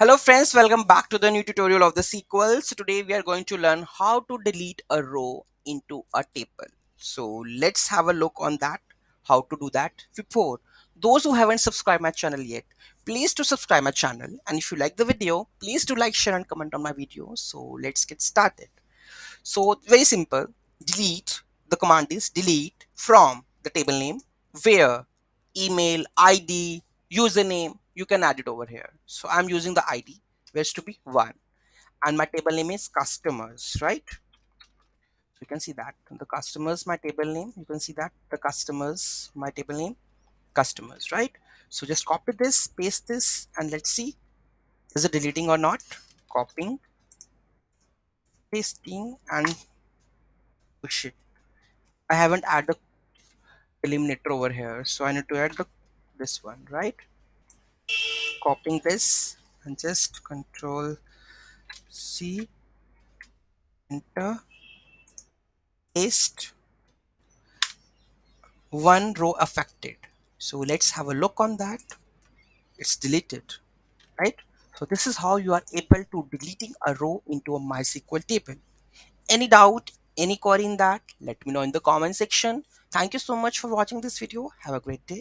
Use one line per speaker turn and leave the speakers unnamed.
Hello friends, welcome back to the new tutorial of the SQL. So today we are going to learn how to delete a row into a table. So let's have a look on that, how to do that. Before those who haven't subscribed my channel yet, please to subscribe my channel. And if you like the video, please do like, share and comment on my video. So let's get started. So very simple, delete, the command is delete from the table name where email, ID, username, you can add it over here. So I'm using the ID, where's to be 1. And my table name is customers, right? So you can see that the customers, my table name, you can see that the customers, my table name, customers, right? So just copy this, paste this, and let's see, is it deleting or not? Copying, pasting, and push it. I haven't added eliminator over here, so I need to add this one, right? Copying this and just control C, enter, paste, one row affected. So let's have a look on that. It's deleted, right? So this is how you are able to deleting a row into a MySQL table. Any doubt, any query in that, let me know in the comment section. Thank you so much for watching this video. Have a great day.